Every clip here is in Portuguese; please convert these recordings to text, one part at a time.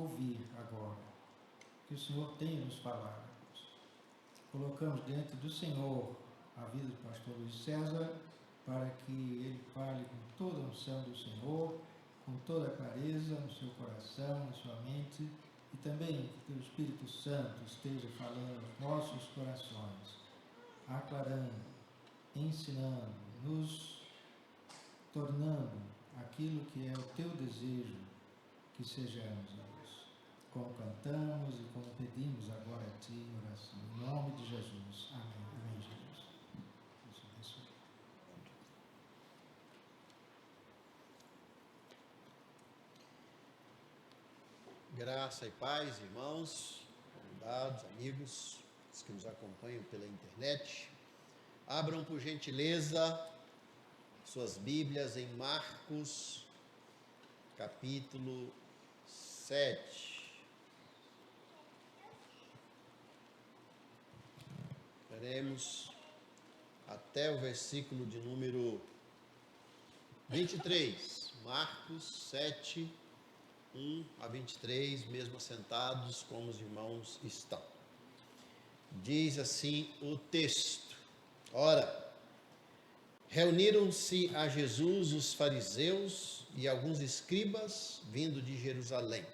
ouvir agora, que o Senhor tenha nos falado. Colocamos diante do Senhor a vida do pastor Luiz César, para que ele fale com toda a unção do Senhor, com toda a clareza no seu coração, na sua mente, e também que o Espírito Santo esteja falando aos nossos corações, aclarando, ensinando, nos tornando aquilo que é o teu desejo que sejamos, Deus. Como cantamos e como pedimos agora a Ti em oração. Em nome de Jesus. Amém. Amém, Jesus. Deus abençoe. Graça e paz, irmãos, convidados, amigos, os que nos acompanham pela internet. Abram, por gentileza, suas Bíblias em Marcos, capítulo 7. Veremos até o versículo de número 23. Marcos 7, 1 a 23, mesmo assentados como os irmãos estão. Diz assim o texto: Ora, reuniram-se a Jesus os fariseus e alguns escribas vindo de Jerusalém.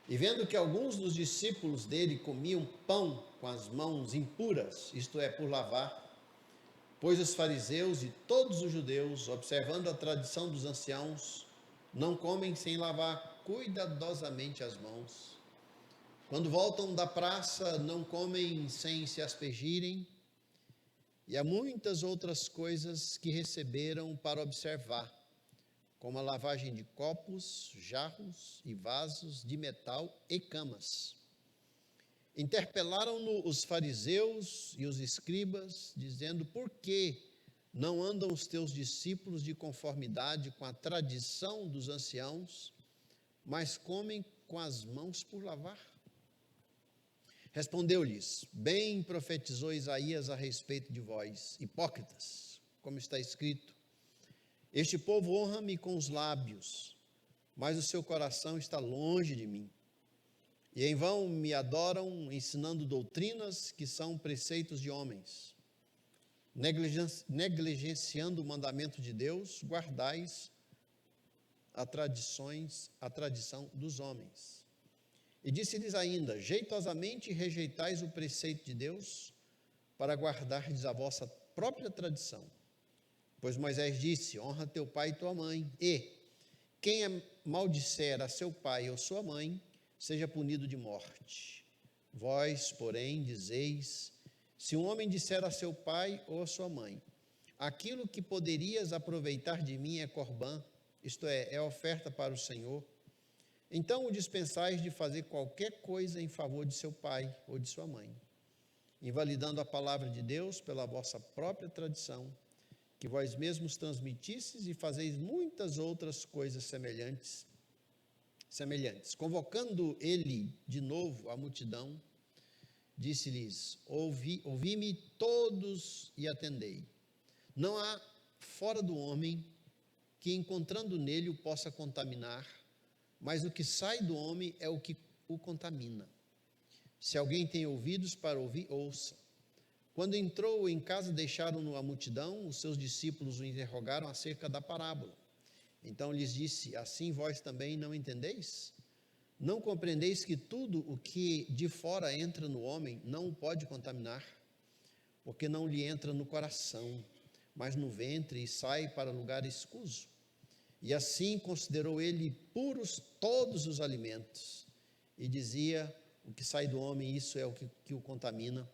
E vendo que alguns dos discípulos dele comiam pão com as mãos impuras, isto é, por lavar, pois os fariseus e todos os judeus, observando a tradição dos anciãos, não comem sem lavar cuidadosamente as mãos. Quando voltam da praça, não comem sem se aspergirem. E há muitas outras coisas que receberam para observar, como a lavagem de copos, jarros e vasos de metal e camas. Interpelaram-no os fariseus e os escribas, dizendo: por que não andam os teus discípulos de conformidade com a tradição dos anciãos, mas comem com as mãos por lavar? Respondeu-lhes: bem profetizou Isaías a respeito de vós, hipócritas, como está escrito: este povo honra-me com os lábios, mas o seu coração está longe de mim. E em vão me adoram, ensinando doutrinas que são preceitos de homens. Negligenciando o mandamento de Deus, guardais a tradição dos homens. E disse-lhes ainda: jeitosamente rejeitais o preceito de Deus, para guardardes a vossa própria tradição. Pois Moisés disse: honra teu pai e tua mãe, e quem maldisser a seu pai ou sua mãe, seja punido de morte. Vós, porém, dizeis: se um homem disser a seu pai ou a sua mãe, aquilo que poderias aproveitar de mim é corbã, isto é oferta para o Senhor, então o dispensais de fazer qualquer coisa em favor de seu pai ou de sua mãe, invalidando a palavra de Deus pela vossa própria tradição, que vós mesmos transmitisseis, e fazeis muitas outras coisas semelhantes. Convocando ele de novo a multidão, disse-lhes: ouvi-me todos e atendei. Não há fora do homem que, encontrando nele, o possa contaminar, mas o que sai do homem é o que o contamina. Se alguém tem ouvidos para ouvir, ouça. Quando entrou em casa, deixaram-no a multidão, os seus discípulos o interrogaram acerca da parábola. Então lhes disse: assim vós também não entendeis? Não compreendeis que tudo o que de fora entra no homem não o pode contaminar, porque não lhe entra no coração, mas no ventre, e sai para lugar escuso? E assim considerou ele puros todos os alimentos, e dizia: o que sai do homem, isso é o que o contamina.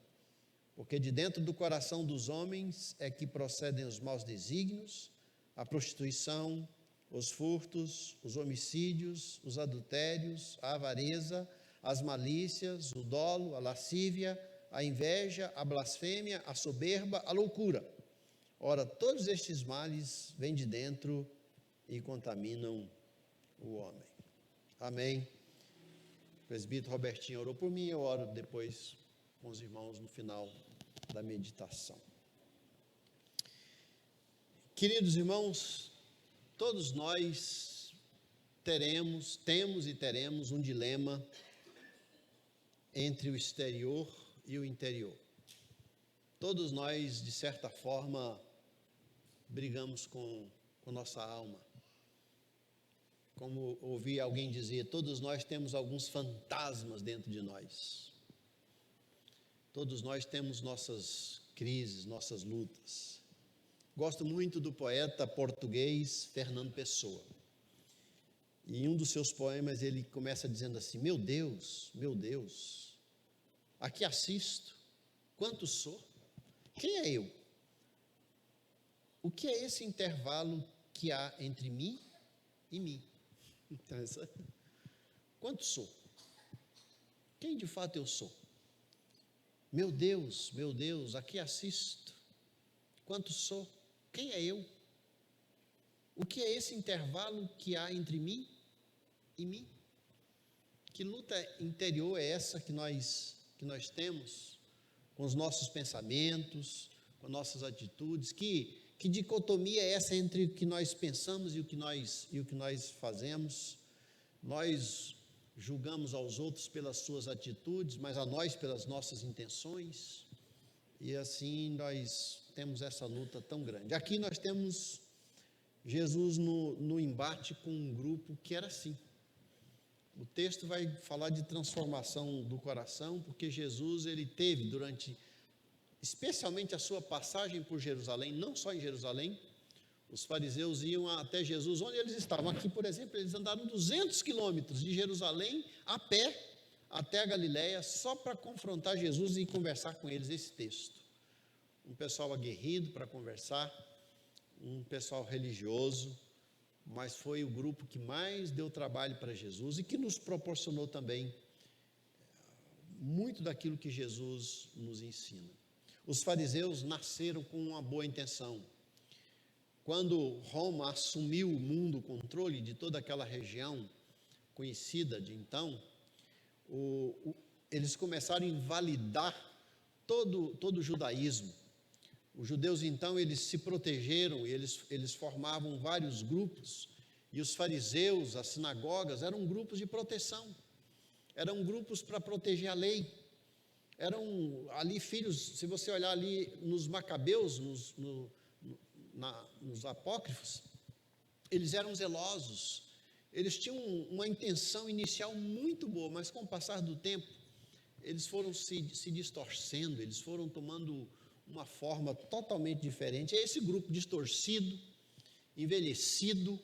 Porque de dentro do coração dos homens é que procedem os maus desígnios, a prostituição, os furtos, os homicídios, os adultérios, a avareza, as malícias, o dolo, a lascívia, a inveja, a blasfêmia, a soberba, a loucura. Ora, todos estes males vêm de dentro e contaminam o homem. Amém. O presbítero Robertinho orou por mim, eu oro depois com os irmãos no final da meditação. Queridos irmãos, todos nós temos e teremos um dilema entre o exterior e o interior. Todos nós, de certa forma, brigamos com nossa alma. Como ouvi alguém dizer, todos nós temos alguns fantasmas dentro de nós. Todos nós temos nossas crises, nossas lutas. Gosto muito do poeta português Fernando Pessoa. E em um dos seus poemas ele começa dizendo assim: meu Deus, aqui assisto, quanto sou? Quem é eu? O que é esse intervalo que há entre mim e mim? Interessante. Quanto sou? Quem de fato eu sou? Meu Deus, aqui assisto, quanto sou? Quem é eu? O que é esse intervalo que há entre mim e mim? Que luta interior é essa que nós temos com os nossos pensamentos, com nossas atitudes? Que dicotomia é essa entre o que nós pensamos e o que nós fazemos? Nós julgamos aos outros pelas suas atitudes, mas a nós pelas nossas intenções, e assim nós temos essa luta tão grande. Aqui nós temos Jesus no embate com um grupo que era assim. O texto vai falar de transformação do coração, porque Jesus, ele teve durante, especialmente a sua passagem por Jerusalém, não só em Jerusalém, os fariseus iam até Jesus, onde eles estavam. Aqui, por exemplo, eles andaram 200 quilômetros de Jerusalém a pé até a Galiléia, só para confrontar Jesus e conversar com eles. Esse texto. Um pessoal aguerrido para conversar, um pessoal religioso, mas foi o grupo que mais deu trabalho para Jesus e que nos proporcionou também muito daquilo que Jesus nos ensina. Os fariseus nasceram com uma boa intenção. Quando Roma assumiu o mundo, o controle de toda aquela região conhecida de então, eles começaram a invalidar todo o judaísmo. Os judeus então, eles se protegeram, eles formavam vários grupos, e os fariseus, as sinagogas, eram grupos de proteção, eram grupos para proteger a lei. Eram ali filhos, se você olhar ali nos Macabeus, nos apócrifos, eles eram zelosos, eles tinham uma intenção inicial muito boa, mas com o passar do tempo, eles foram se distorcendo, eles foram tomando uma forma totalmente diferente. É esse grupo distorcido, envelhecido,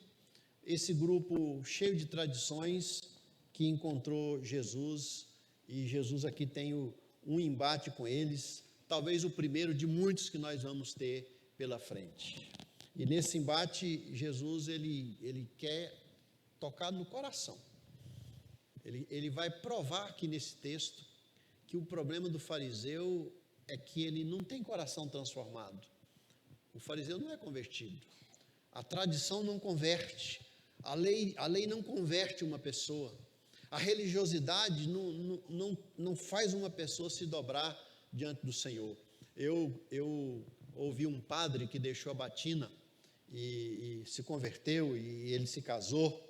esse grupo cheio de tradições que encontrou Jesus, e Jesus aqui tem um embate com eles, talvez o primeiro de muitos que nós vamos ter pela frente. E nesse embate, Jesus, ele quer tocar no coração. Ele vai provar aqui nesse texto que o problema do fariseu é que ele não tem coração transformado. O fariseu não é convertido. A tradição não converte. A lei não converte uma pessoa. A religiosidade não faz uma pessoa se dobrar diante do Senhor. Eu ouvi um padre que deixou a batina e se converteu, e ele se casou.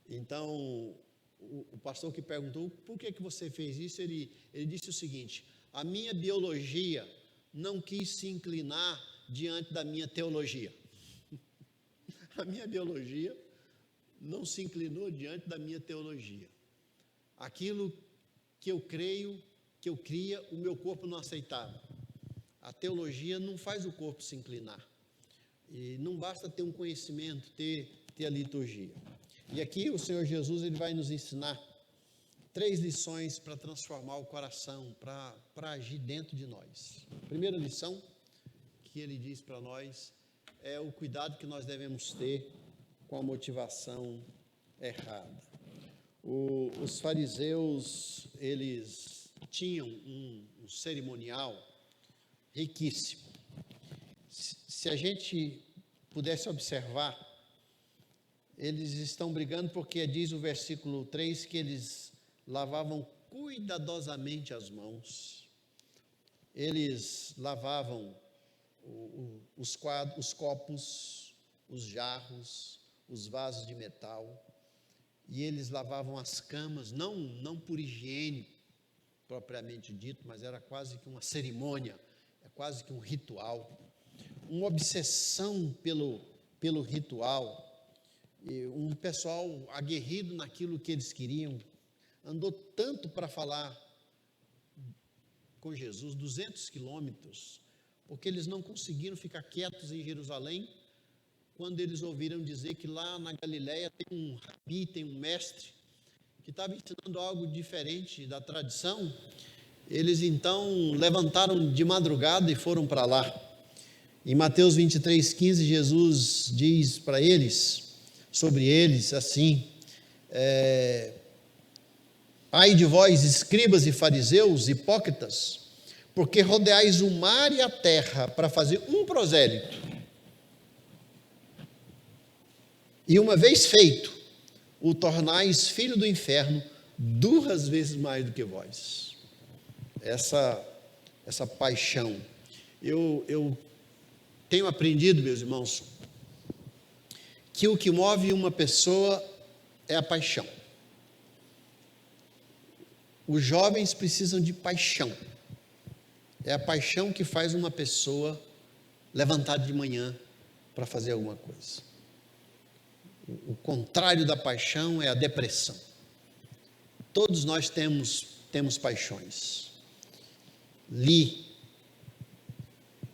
Então, o pastor que perguntou, por que você fez isso? Ele disse o seguinte: a minha biologia não quis se inclinar diante da minha teologia. A minha biologia não se inclinou diante da minha teologia. Aquilo que eu creio, que eu cria, o meu corpo não aceitava. A teologia não faz o corpo se inclinar. E não basta ter um conhecimento, ter a liturgia. E aqui o Senhor Jesus, ele vai nos ensinar 3 lições para transformar o coração, para agir dentro de nós. A primeira lição que ele diz para nós é o cuidado que nós devemos ter com a motivação errada. Os fariseus, eles tinham um cerimonial riquíssimo. Se a gente pudesse observar, eles estão brigando porque diz o versículo 3 que eles lavavam cuidadosamente as mãos. Eles lavavam os copos, os jarros, os vasos de metal. e eles lavavam as camas, não por higiene propriamente dito, mas era quase que uma cerimônia, é quase que um ritual, uma obsessão pelo ritual, e um pessoal aguerrido naquilo que eles queriam, andou tanto para falar com Jesus, 200 quilômetros, porque eles não conseguiram ficar quietos em Jerusalém, quando eles ouviram dizer que lá na Galileia tem um rabi, tem um mestre, que estava ensinando algo diferente da tradição. Eles então levantaram de madrugada e foram para lá. Em Mateus 23:15, Jesus diz para eles, sobre eles, assim: ai de vós, escribas e fariseus, hipócritas, porque rodeais o mar e a terra para fazer um prosélito, e uma vez feito, o tornais filho do inferno 2 vezes mais do que vós. Essa paixão. Eu tenho aprendido, meus irmãos, que o que move uma pessoa é a paixão. Os jovens precisam de paixão. É a paixão que faz uma pessoa levantar de manhã para fazer alguma coisa. O contrário da paixão é a depressão. Todos nós temos paixões. Li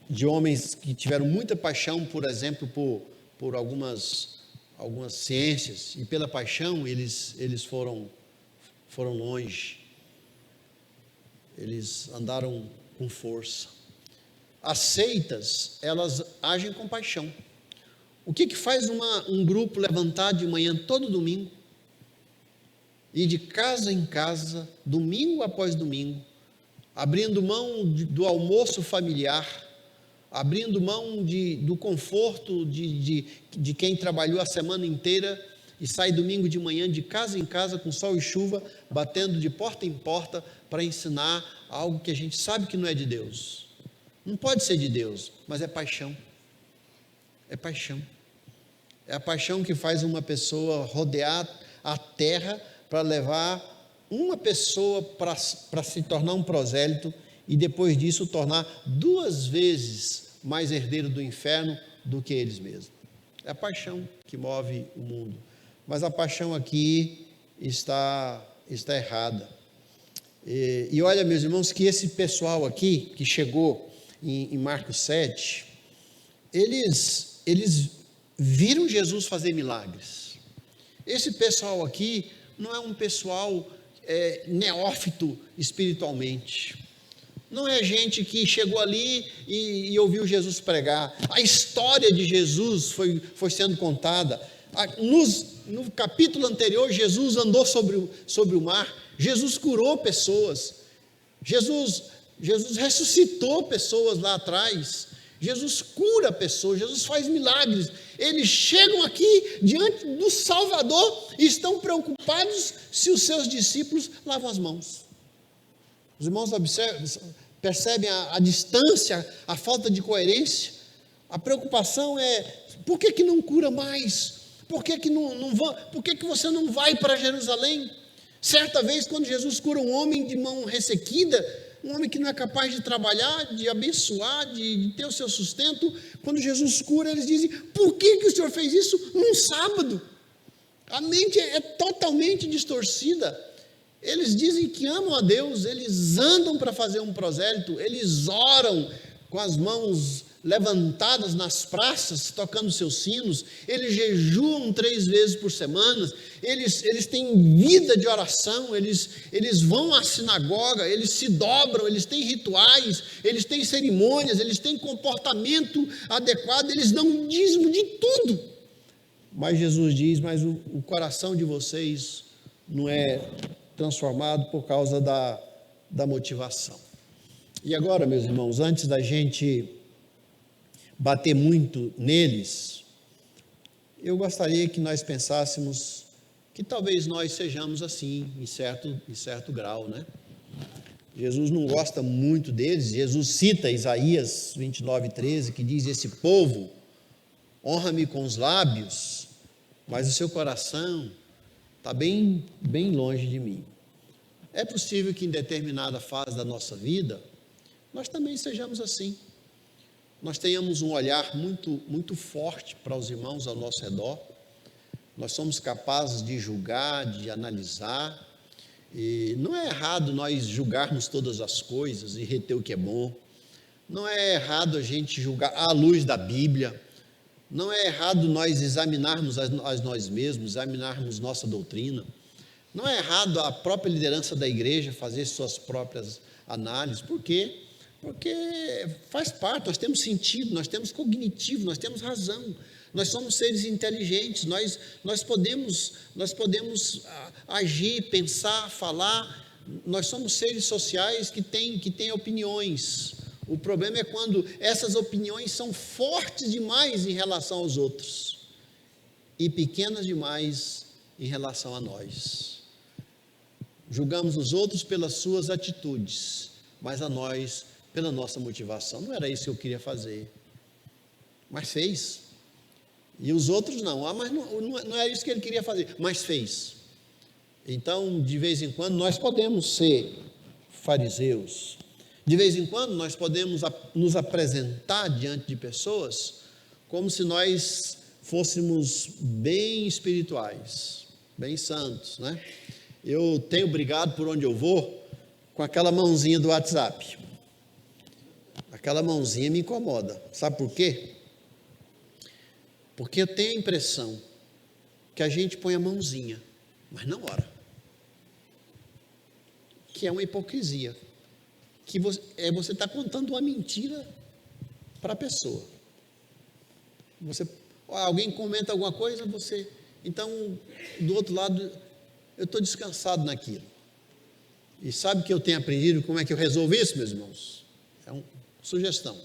de homens que tiveram muita paixão, por exemplo, por algumas ciências, e pela paixão eles foram longe. Eles andaram com força. As seitas, elas agem com paixão. O que faz um grupo levantar de manhã todo domingo, ir de casa em casa, domingo após domingo, abrindo mão do almoço familiar, abrindo mão do conforto de quem trabalhou a semana inteira e sai domingo de manhã de casa em casa com sol e chuva, batendo de porta em porta para ensinar algo que a gente sabe que não é de Deus. Não pode ser de Deus, mas é paixão. É paixão. É a paixão que faz uma pessoa rodear a terra para levar uma pessoa para se tornar um prosélito e depois disso tornar 2 vezes mais herdeiro do inferno do que eles mesmos. É a paixão que move o mundo. Mas a paixão aqui está errada. E olha, meus irmãos, que esse pessoal aqui que chegou em Marcos 7, eles viram Jesus fazer milagres. Esse pessoal aqui não é um pessoal neófito espiritualmente. Não é gente que chegou ali e ouviu Jesus pregar. A história de Jesus foi sendo contada. No capítulo anterior, Jesus andou sobre o mar. Jesus curou pessoas. Jesus ressuscitou pessoas lá atrás. Jesus cura pessoas, Jesus faz milagres. Eles chegam aqui diante do Salvador e estão preocupados se os seus discípulos lavam as mãos. Os irmãos percebem a distância, a falta de coerência. A preocupação é: por que não cura mais? Por que você não vai para Jerusalém? Certa vez, quando Jesus cura um homem de mão ressequida, um homem que não é capaz de trabalhar, de abençoar, de ter o seu sustento, quando Jesus cura, eles dizem: por que o Senhor fez isso num sábado? A mente é totalmente distorcida. Eles dizem que amam a Deus, eles andam para fazer um prosélito, eles oram com as mãos levantadas nas praças, tocando seus sinos, eles jejuam 3 vezes por semana, eles têm vida de oração, eles vão à sinagoga, eles se dobram, eles têm rituais, eles têm cerimônias, eles têm comportamento adequado, eles dão um dízimo de tudo. Mas Jesus diz: mas o coração de vocês não é transformado por causa da motivação. E agora, meus irmãos, antes da gente bater muito neles, eu gostaria que nós pensássemos que talvez nós sejamos assim, em certo grau, né? Jesus não gosta muito deles. Jesus cita Isaías 29:13, que diz: esse povo honra-me com os lábios, mas o seu coração está bem, bem longe de mim. É possível que em determinada fase da nossa vida, nós também sejamos assim. Nós tenhamos um olhar muito, muito forte para os irmãos ao nosso redor. Nós somos capazes de julgar, de analisar. E não é errado nós julgarmos todas as coisas e reter o que é bom. Não é errado a gente julgar à luz da Bíblia. Não é errado nós examinarmos a nós mesmos, examinarmos nossa doutrina. Não é errado a própria liderança da igreja fazer suas próprias análises. Por quê? Porque faz parte, nós temos sentido, nós temos cognitivo, nós temos razão. Nós somos seres inteligentes, nós podemos agir, pensar, falar. Nós somos seres sociais que têm opiniões. O problema é quando essas opiniões são fortes demais em relação aos outros e pequenas demais em relação a nós. Julgamos os outros pelas suas atitudes, mas a nós pela nossa motivação. Não era isso que eu queria fazer, mas fez. E os outros não. Mas não era isso que ele queria fazer, mas fez. Então, de vez em quando, nós podemos ser fariseus. De vez em quando, nós podemos nos apresentar diante de pessoas como se nós fôssemos bem espirituais, bem santos, né? Eu tenho brigado por onde eu vou com aquela mãozinha do WhatsApp. Aquela mãozinha me incomoda. Sabe por quê? Porque eu tenho a impressão que a gente põe a mãozinha, mas não ora. Que é uma hipocrisia. Que você está contando uma mentira para a pessoa. Alguém comenta alguma coisa, então, do outro lado, eu estou descansado naquilo. E sabe que eu tenho aprendido como é que eu resolvo isso, meus irmãos? É uma sugestão.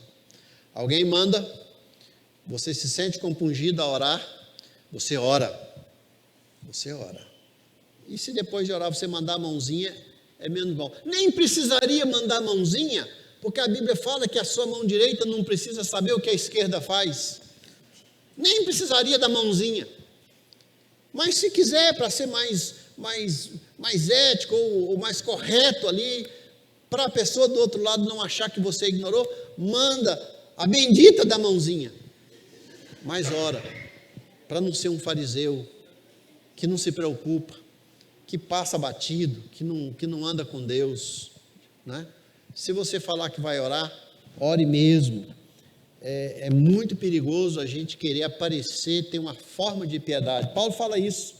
Alguém manda, você se sente compungido a orar, você ora. Você ora. E se depois de orar você mandar a mãozinha, é menos bom. Nem precisaria mandar a mãozinha, porque a Bíblia fala que a sua mão direita não precisa saber o que a esquerda faz. Nem precisaria da mãozinha. Mas se quiser, para ser mais ético ou mais correto ali, para a pessoa do outro lado não achar que você ignorou, manda a bendita da mãozinha. Mas ora, para não ser um fariseu que não se preocupa, que passa batido, que não anda com Deus, né? Se você falar que vai orar, ore mesmo. É muito perigoso a gente querer aparecer, ter uma forma de piedade. Paulo fala isso.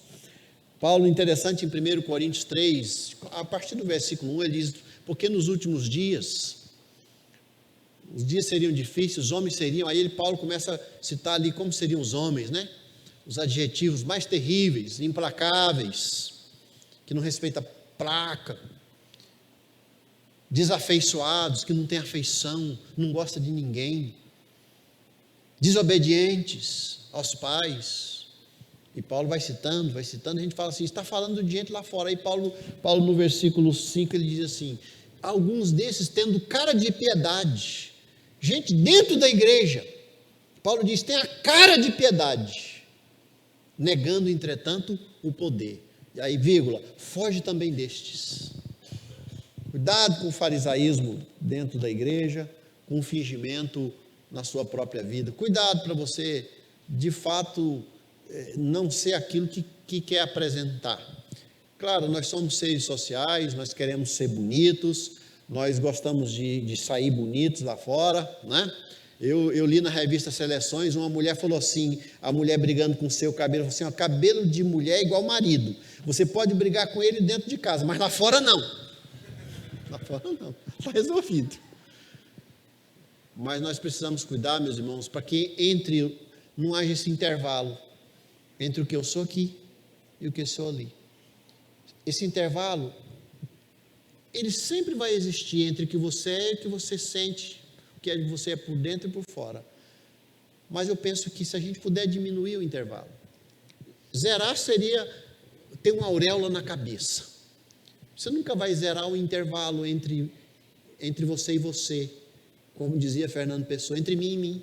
Paulo, interessante, em 1 Coríntios 3, a partir do versículo 1, ele diz: porque nos últimos dias, os dias seriam difíceis, os homens seriam, aí Paulo começa a citar ali como seriam os homens, né? Os adjetivos mais terríveis, implacáveis, que não respeitam placa, desafeiçoados, que não têm afeição, não gostam de ninguém, desobedientes aos pais. E Paulo vai citando, a gente fala assim, está falando de gente lá fora. Aí Paulo no versículo 5, ele diz assim: alguns desses tendo cara de piedade, gente dentro da igreja, Paulo diz, tem a cara de piedade, negando, entretanto, o poder. E aí, vírgula, foge também destes. Cuidado com o farisaísmo dentro da igreja, com o fingimento na sua própria vida. Cuidado para você, de fato, não ser aquilo que quer apresentar. Claro, nós somos seres sociais, nós queremos ser bonitos, nós gostamos de sair bonitos lá fora, né? Eu li na revista Seleções, uma mulher falou assim, a mulher brigando com o seu cabelo, falou assim, ó, cabelo de mulher é igual marido, você pode brigar com ele dentro de casa, mas lá fora não. Lá fora não, está resolvido. Mas nós precisamos cuidar, meus irmãos, para que não haja esse intervalo entre o que eu sou aqui e o que eu sou ali. Esse intervalo, ele sempre vai existir entre o que você é e o que você sente, o que você é por dentro e por fora. Mas eu penso que se a gente puder diminuir o intervalo, zerar seria ter uma auréola na cabeça. Você nunca vai zerar o intervalo entre você e você, como dizia Fernando Pessoa, entre mim e mim.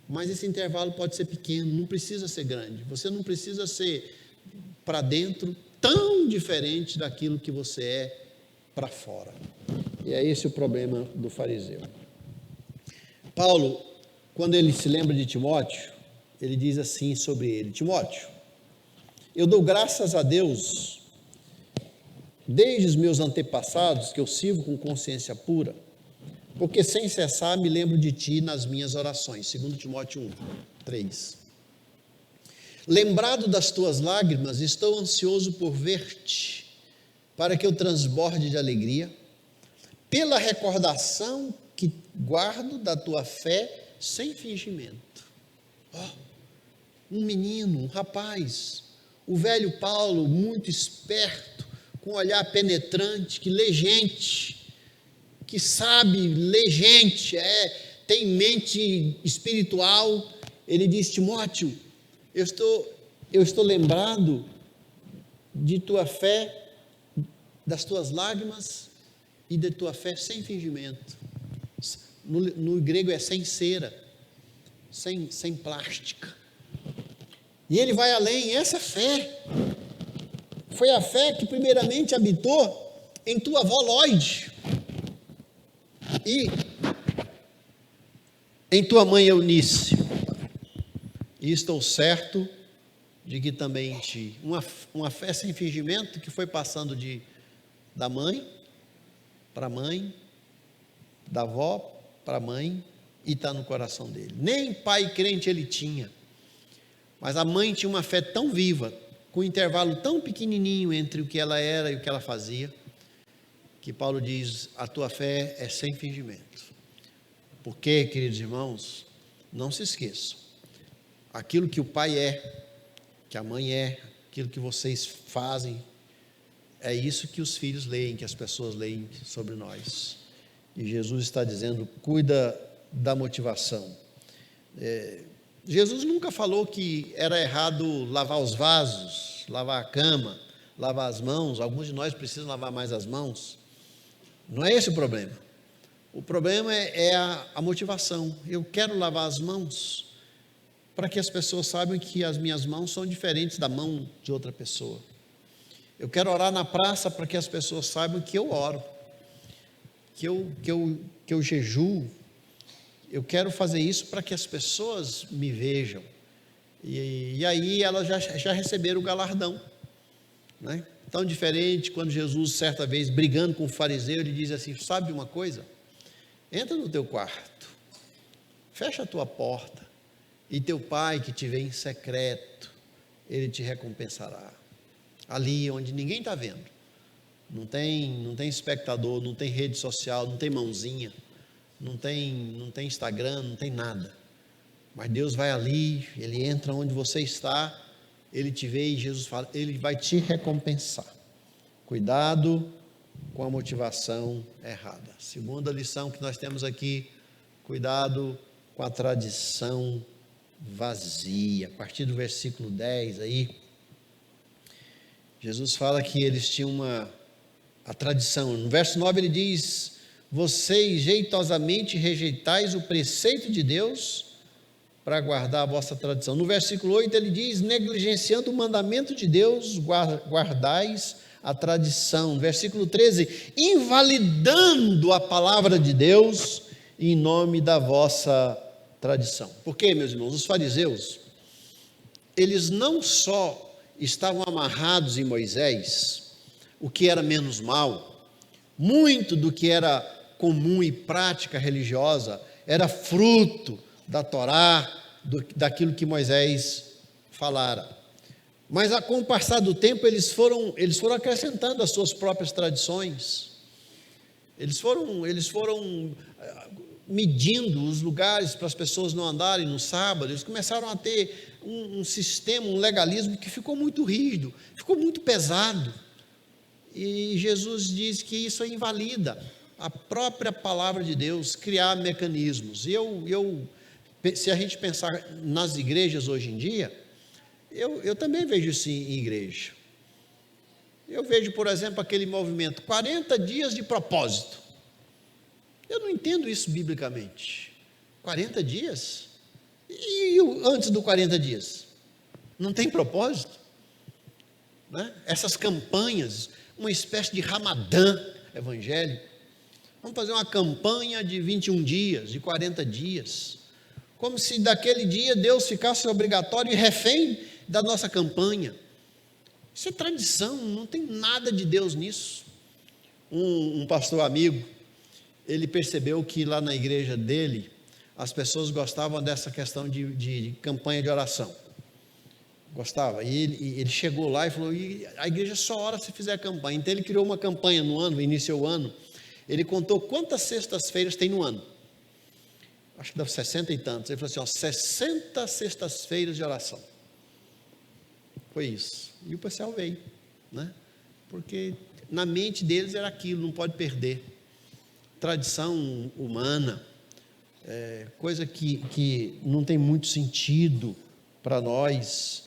Mas esse intervalo pode ser pequeno, não precisa ser grande. Você não precisa ser para dentro tão diferente daquilo que você é para fora. E é esse o problema do fariseu. Paulo, quando ele se lembra de Timóteo, ele diz assim sobre ele: Timóteo, eu dou graças a Deus desde os meus antepassados, que eu sirvo com consciência pura, porque sem cessar me lembro de ti nas minhas orações. 2 Timóteo 1, 3. Lembrado das tuas lágrimas, estou ansioso por ver-te, para que eu transborde de alegria, pela recordação que guardo da tua fé sem fingimento. Um menino, um rapaz, o velho Paulo, muito esperto, com um olhar penetrante, que lê gente, que sabe ler gente, tem mente espiritual. Ele diz: Timóteo, eu estou lembrado de tua fé, das tuas lágrimas e da tua fé sem fingimento. No grego é sem cera, sem plástica. E ele vai além. Essa fé foi a fé que primeiramente habitou em tua avó Lóide e em tua mãe Eunice. E estou certo de que também em ti. Uma fé sem fingimento que foi passando da mãe para mãe, da avó para mãe, e está no coração dele. Nem pai crente ele tinha, mas a mãe tinha uma fé tão viva, com um intervalo tão pequenininho entre o que ela era e o que ela fazia, que Paulo diz: a tua fé é sem fingimento. Porque, queridos irmãos, não se esqueçam, aquilo que o pai é, que a mãe é, aquilo que vocês fazem, é isso que os filhos leem, que as pessoas leem sobre nós. E Jesus está dizendo: cuida da motivação. Jesus nunca falou que era errado lavar os vasos, lavar a cama, lavar as mãos. Alguns de nós precisam lavar mais as mãos. Não é esse o problema. O problema é a motivação. Eu quero lavar as mãos para que as pessoas saibam que as minhas mãos são diferentes da mão de outra pessoa. Eu quero orar na praça para que as pessoas saibam que eu oro, que eu jejuo. Eu quero fazer isso para que as pessoas me vejam. E aí elas já receberam o galardão, né? Tão diferente quando Jesus, certa vez, brigando com o fariseu, ele diz assim: sabe uma coisa? Entra no teu quarto, fecha a tua porta, e teu pai que te vê em secreto, ele te recompensará. Ali onde ninguém está vendo, não tem espectador, não tem rede social, não tem mãozinha, não tem Instagram, não tem nada, mas Deus vai ali, ele entra onde você está, ele te vê, e Jesus fala, ele vai te recompensar. Cuidado com a motivação errada. Segunda lição que nós temos aqui: cuidado com a tradição vazia. A partir do versículo 10 aí, Jesus fala que eles tinham a tradição. No verso 9 ele diz: vocês jeitosamente rejeitais o preceito de Deus para guardar a vossa tradição. No versículo 8 ele diz: negligenciando o mandamento de Deus, guardais a tradição. No versículo 13, invalidando a palavra de Deus em nome da vossa tradição. Por quê, meus irmãos? Os fariseus, eles não só estavam amarrados em Moisés, o que era menos mal, muito do que era comum e prática religiosa era fruto da Torá, daquilo que Moisés falara. Mas com o passar do tempo eles foram acrescentando as suas próprias tradições. Eles foram medindo os lugares para as pessoas não andarem no sábado. Eles começaram a ter um sistema, um legalismo que ficou muito rígido, ficou muito pesado. E Jesus diz que isso invalida a própria palavra de Deus, criar mecanismos. Se a gente pensar nas igrejas hoje em dia, eu também vejo isso em igreja. Eu vejo, por exemplo, aquele movimento 40 dias de propósito. Eu não entendo isso biblicamente. 40 dias? E antes do 40 dias? Não tem propósito? né? Essas campanhas, uma espécie de Ramadã evangélico. Vamos fazer uma campanha de 21 dias, de 40 dias, como se daquele dia Deus ficasse obrigatório e refém da nossa campanha. Isso é tradição, não tem nada de Deus nisso. Um pastor amigo, ele percebeu que lá na igreja dele, as pessoas gostavam dessa questão de campanha de oração. Gostava. E ele chegou lá e falou, a igreja só ora se fizer campanha. Então ele criou uma campanha no ano, iniciou o ano. Ele contou quantas sextas-feiras tem no ano. Acho que dá 60 e tantos. Ele falou assim, 60 sextas-feiras de oração. Foi isso. E o pessoal veio, né? Porque na mente deles era aquilo, não pode perder. Tradição humana, coisa que não tem muito sentido para nós.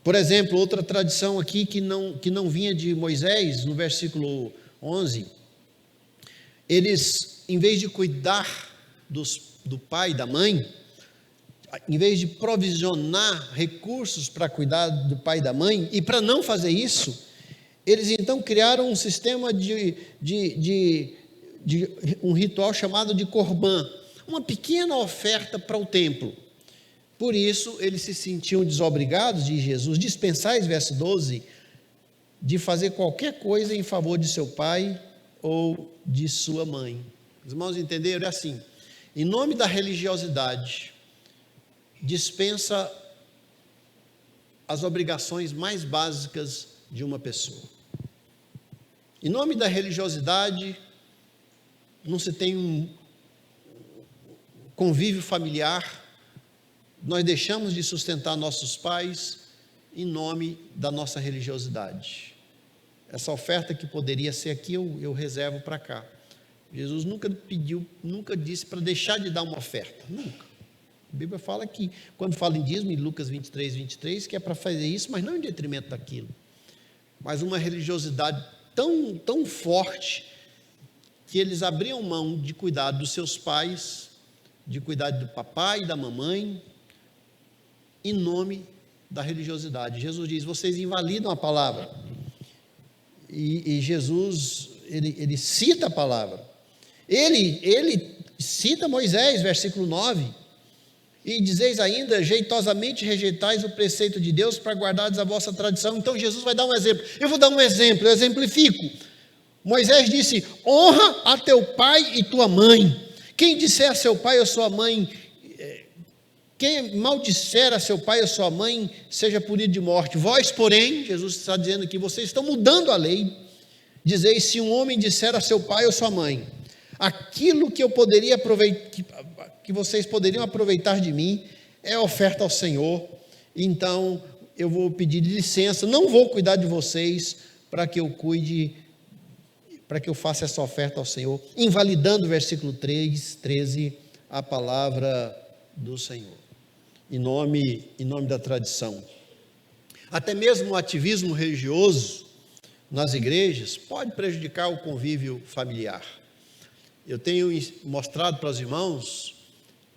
Por exemplo, outra tradição aqui que não vinha de Moisés, no versículo 11, eles, em vez de cuidar do pai e da mãe, em vez de provisionar recursos para cuidar do pai e da mãe, e para não fazer isso, eles então criaram um sistema de um ritual chamado de Corban, uma pequena oferta para o templo. Por isso, eles se sentiam desobrigados, diz Jesus, dispensais, verso 12, de fazer qualquer coisa em favor de seu pai ou de sua mãe. Os irmãos entenderam? É assim, em nome da religiosidade, dispensa as obrigações mais básicas de uma pessoa. Em nome da religiosidade, não se tem um convívio familiar, nós deixamos de sustentar nossos pais em nome da nossa religiosidade. Essa oferta que poderia ser aqui, eu reservo para cá. Jesus nunca pediu, nunca disse para deixar de dar uma oferta, nunca. A Bíblia fala que, quando fala em dízimo, em Lucas 23, que é para fazer isso, mas não em detrimento daquilo. Mas uma religiosidade tão forte, que eles abriam mão de cuidar dos seus pais, de cuidar do papai e da mamãe, em nome da religiosidade. Jesus diz, vocês invalidam a palavra. E Jesus, ele cita a palavra. Ele cita Moisés, versículo 9, e dizeis ainda, jeitosamente rejeitais o preceito de Deus para guardares a vossa tradição. Então Jesus vai dar um exemplo. Eu vou dar um exemplo, eu exemplifico. Moisés disse, honra a teu pai e tua mãe. Quem disser a seu pai ou sua mãe, quem maldisser a seu pai ou sua mãe, seja punido de morte. Vós, porém, Jesus está dizendo que vocês estão mudando a lei. Dizeis, se um homem disser a seu pai ou sua mãe, aquilo que eu poderia aproveitar, que vocês poderiam aproveitar de mim, é oferta ao Senhor, então eu vou pedir licença, não vou cuidar de vocês, para que eu cuide, para que eu faça essa oferta ao Senhor, invalidando o versículo 13, a palavra do Senhor, em nome da tradição. Até mesmo o ativismo religioso nas igrejas pode prejudicar o convívio familiar. Eu tenho mostrado para os irmãos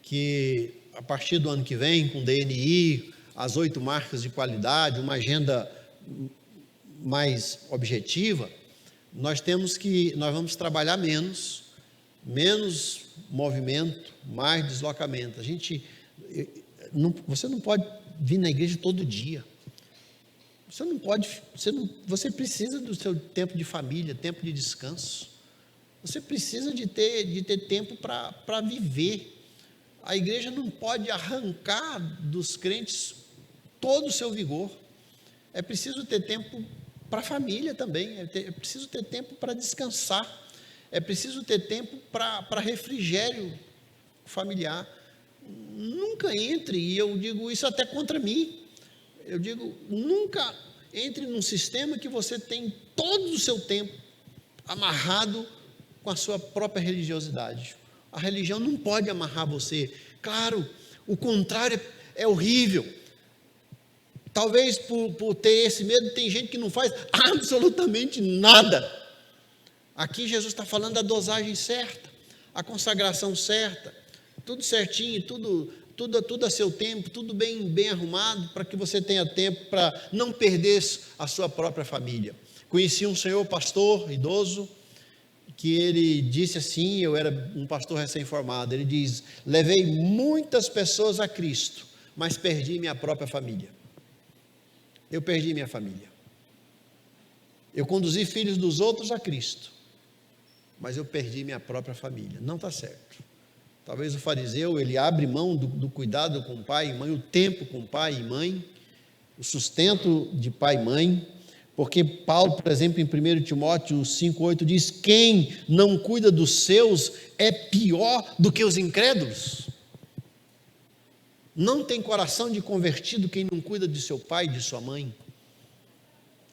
que a partir do ano que vem, com DNI, as 8 marcas de qualidade, uma agenda mais objetiva, nós vamos trabalhar menos movimento, mais deslocamento. Você não pode vir na igreja todo dia. Você precisa do seu tempo de família, tempo de descanso. Você precisa de ter tempo para viver. A igreja não pode arrancar dos crentes todo o seu vigor. É preciso ter tempo para a família também. É preciso ter tempo para descansar. É preciso ter tempo para refrigério familiar. Nunca entre, e eu digo isso até contra mim, eu digo, nunca entre num sistema que você tem todo o seu tempo amarrado com a sua própria religiosidade. A religião não pode amarrar você. Claro, o contrário é horrível. Talvez por ter esse medo, tem gente que não faz absolutamente nada. Aqui Jesus está falando da dosagem certa, a consagração certa, tudo certinho, tudo tudo a seu tempo, tudo bem arrumado, para que você tenha tempo para não perder a sua própria família. Conheci um senhor pastor idoso, que ele disse assim, eu era um pastor recém-formado, ele diz: levei muitas pessoas a Cristo, mas perdi minha própria família. Eu perdi minha família. Eu conduzi filhos dos outros a Cristo, mas eu perdi minha própria família. Não está certo. Talvez o fariseu, ele abre mão do cuidado com o pai e mãe, o tempo com pai e mãe, o sustento de pai e mãe, porque Paulo, por exemplo, em 1 Timóteo 5,8 diz: quem não cuida dos seus é pior do que os incrédulos. Não tem coração de convertido quem não cuida de seu pai e de sua mãe.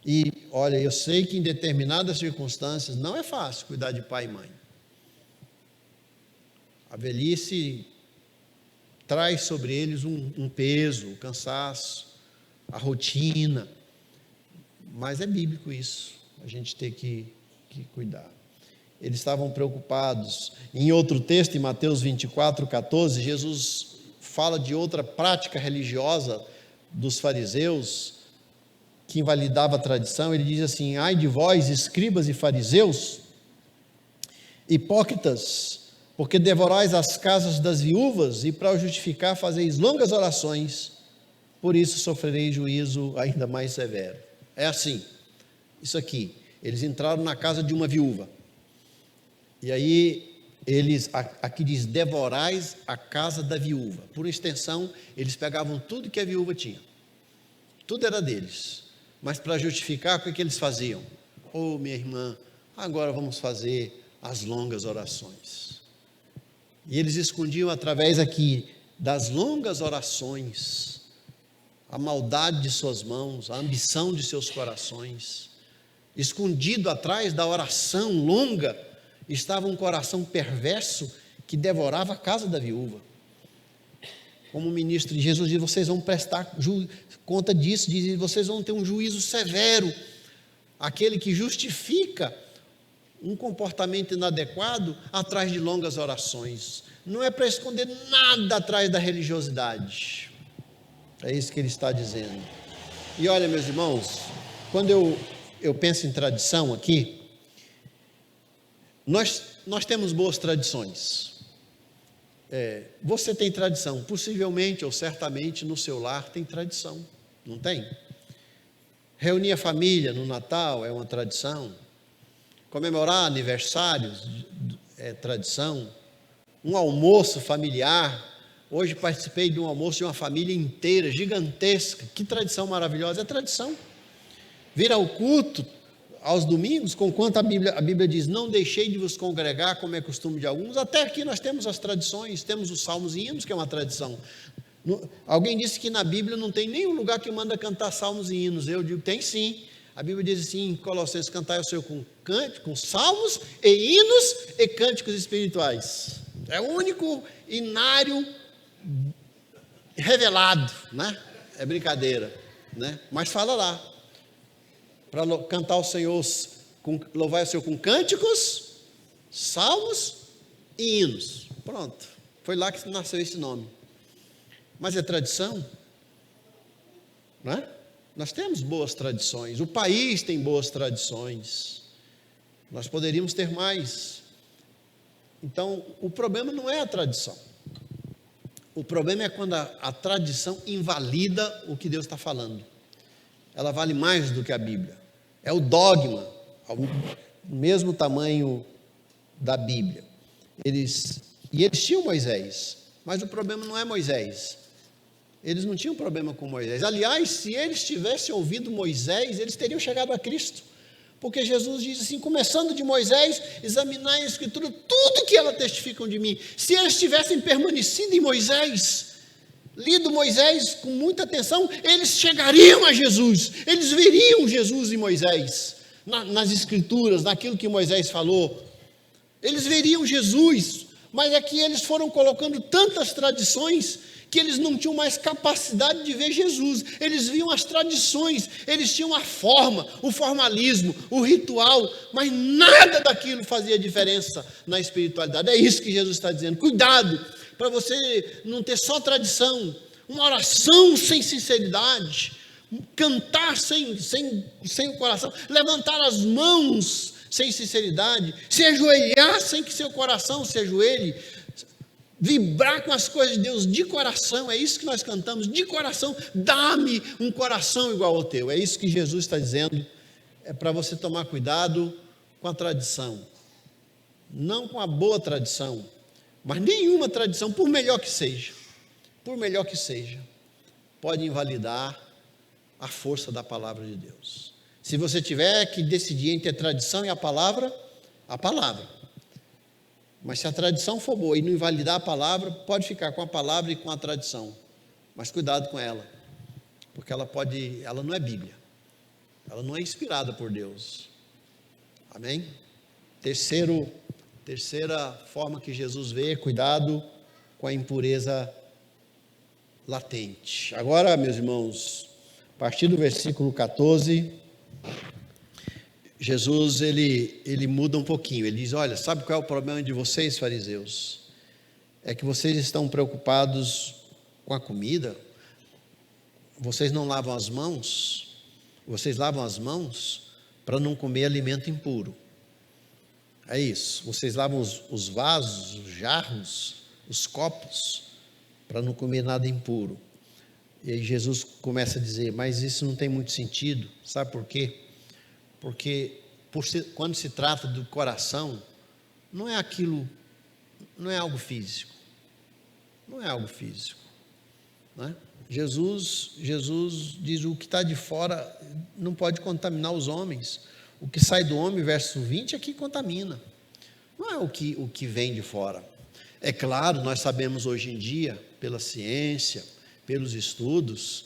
E olha, eu sei que em determinadas circunstâncias não é fácil cuidar de pai e mãe. A velhice traz sobre eles um peso, um cansaço, a rotina, mas é bíblico isso, a gente tem que cuidar. Eles estavam preocupados. Em outro texto, em Mateus 24:14, Jesus fala de outra prática religiosa dos fariseus, que invalidava a tradição. Ele diz assim: ai de vós, escribas e fariseus, hipócritas, porque devorais as casas das viúvas e para o justificar fazeis longas orações, por isso sofrereis juízo ainda mais severo. É assim, isso aqui, eles entraram na casa de uma viúva, e aí eles, aqui diz, devorais a casa da viúva. Por extensão, eles pegavam tudo que a viúva tinha, tudo era deles, mas para justificar, o que eles faziam? Oh, minha irmã, agora vamos fazer as longas orações. E eles escondiam através aqui das longas orações a maldade de suas mãos, a ambição de seus corações. Escondido atrás da oração longa estava um coração perverso que devorava a casa da viúva. Como o ministro de Jesus diz, vocês vão prestar conta disso, diz, vocês vão ter um juízo severo. Aquele que justifica um comportamento inadequado atrás de longas orações. Não é para esconder nada atrás da religiosidade. É isso que ele está dizendo. E olha, meus irmãos, quando eu penso em tradição aqui, nós temos boas tradições. Você tem tradição, possivelmente ou certamente no seu lar tem tradição, não tem? Reunir a família no Natal é uma tradição. Comemorar aniversários é tradição. Um almoço familiar. Hoje participei de um almoço de uma família inteira, gigantesca. Que tradição maravilhosa, é tradição. Vir ao culto aos domingos, conquanto a Bíblia diz, não deixei de vos congregar, como é costume de alguns. Até aqui nós temos as tradições, temos os salmos e hinos, que é uma tradição. Alguém disse que na Bíblia não tem nenhum lugar que manda cantar salmos e hinos. Eu digo, tem sim. A Bíblia diz assim, em Colossenses, cantai o Senhor com cânticos, com salmos e hinos e cânticos espirituais. É o único inário revelado, né? É brincadeira, né? Mas fala lá, para cantar o Senhor, louvar o Senhor com cânticos, salmos e hinos. Pronto, foi lá que nasceu esse nome. Mas é tradição, não é? Nós temos boas tradições, o país tem boas tradições, nós poderíamos ter mais. Então, o problema não é a tradição, o problema é quando a tradição invalida o que Deus está falando. Ela vale mais do que a Bíblia, é o dogma, o mesmo tamanho da Bíblia. Eles tinham Moisés, mas o problema não é Moisés. Eles não tinham problema com Moisés. Aliás, se eles tivessem ouvido Moisés, eles teriam chegado a Cristo. Porque Jesus diz assim, começando de Moisés, examinai a Escritura, tudo que ela testificam de mim. Se eles tivessem permanecido em Moisés, lido Moisés com muita atenção, eles chegariam a Jesus. Eles veriam Jesus em Moisés, nas Escrituras, naquilo que Moisés falou. Eles veriam Jesus, mas é que eles foram colocando tantas tradições que eles não tinham mais capacidade de ver Jesus. Eles viam as tradições, eles tinham a forma, o formalismo, o ritual, mas nada daquilo fazia diferença na espiritualidade. É isso que Jesus está dizendo. Cuidado, para você não ter só tradição, uma oração sem sinceridade, cantar sem o coração, levantar as mãos sem sinceridade, se ajoelhar sem que seu coração se ajoelhe, vibrar com as coisas de Deus de coração. É isso que nós cantamos, de coração. Dá-me um coração igual ao teu. É isso que Jesus está dizendo. É para você tomar cuidado com a tradição, não com a boa tradição, mas nenhuma tradição, por melhor que seja, pode invalidar a força da palavra de Deus. Se você tiver que decidir entre a tradição e a palavra, mas se a tradição for boa e não invalidar a palavra, pode ficar com a palavra e com a tradição, mas cuidado com ela, porque ela não é Bíblia, ela não é inspirada por Deus. Amém? Terceira forma que Jesus vê, cuidado com a impureza latente. Agora, meus irmãos, a partir do versículo 14, Jesus ele muda um pouquinho. Ele diz: olha, sabe qual é o problema de vocês, fariseus? É que vocês estão preocupados com a comida, vocês não lavam as mãos, vocês lavam as mãos para não comer alimento impuro. É isso, vocês lavam os vasos, os jarros, os copos, para não comer nada impuro. E aí Jesus começa a dizer: mas isso não tem muito sentido, sabe por quê? Porque quando se trata do coração, não é algo físico, não é? Jesus diz: o que está de fora não pode contaminar os homens. O que sai do homem, verso 20, é que contamina, não é o que vem de fora. É claro, nós sabemos hoje em dia, pela ciência, pelos estudos,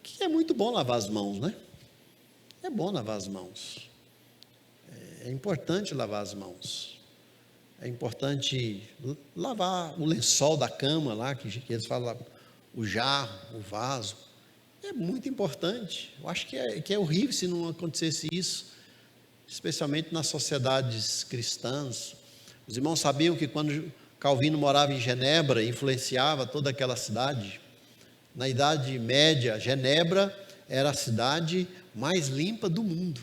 que é muito bom lavar as mãos, né? É bom lavar as mãos, é importante lavar as mãos, é importante lavar o lençol da cama lá, que eles falam, o jarro, o vaso, é muito importante. Eu acho que é horrível se não acontecesse isso, especialmente nas sociedades cristãs. Os irmãos sabiam que quando Calvino morava em Genebra, influenciava toda aquela cidade. Na Idade Média, Genebra era a cidade mais limpa do mundo.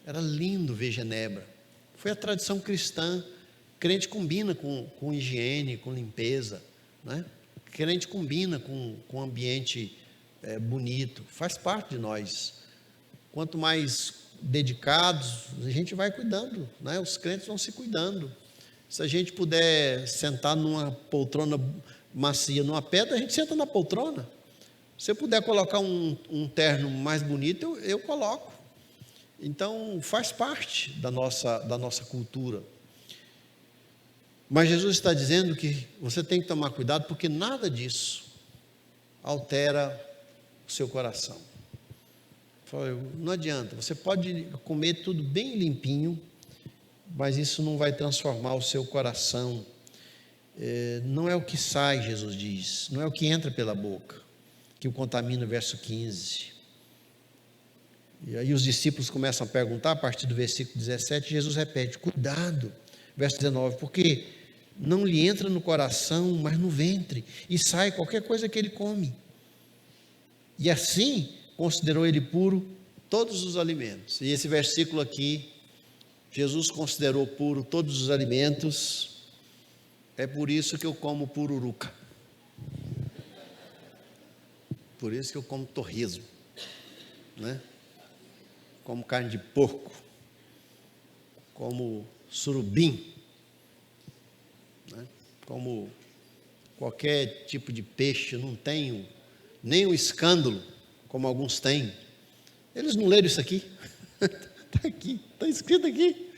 Era lindo ver Genebra. Foi a tradição cristã. Crente combina com higiene, com limpeza, né? Crente combina com ambiente bonito, faz parte de nós. Quanto mais dedicados, a gente vai cuidando, né? Os crentes vão se cuidando. Se a gente puder sentar numa poltrona macia, numa pedra, a gente senta na poltrona. Se eu puder colocar um terno mais bonito, eu coloco. Então, faz parte da nossa cultura. Mas Jesus está dizendo que você tem que tomar cuidado, porque nada disso altera o seu coração. Não adianta, você pode comer tudo bem limpinho, mas isso não vai transformar o seu coração. Não é o que sai, Jesus diz, não é o que entra pela boca, que o contamina, verso 15. E aí os discípulos começam a perguntar, a partir do versículo 17, Jesus repete: cuidado, verso 19, porque não lhe entra no coração, mas no ventre, e sai qualquer coisa que ele come. E assim considerou ele puro todos os alimentos. E esse versículo aqui, Jesus considerou puro todos os alimentos. É por isso que eu como pururuca, por isso que eu como torresmo, né? Como carne de porco, como surubim, né? Como qualquer tipo de peixe. Eu não tenho nem o escândalo como alguns têm. Eles não leram isso aqui? Está aqui, está escrito aqui,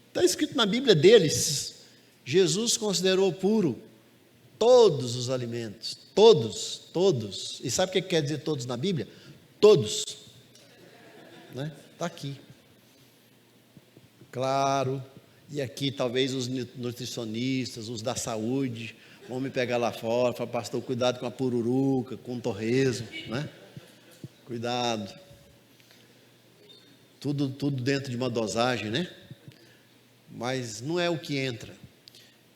está escrito na Bíblia deles. Jesus considerou puro todos os alimentos, todos. E sabe o que quer dizer todos na Bíblia? Todos, né? Está aqui, claro. E aqui talvez os nutricionistas, os da saúde, vão me pegar lá fora, falar: pastor, cuidado com a pururuca, com o torresmo, né? Cuidado. Tudo dentro de uma dosagem, né? Mas não é o que entra.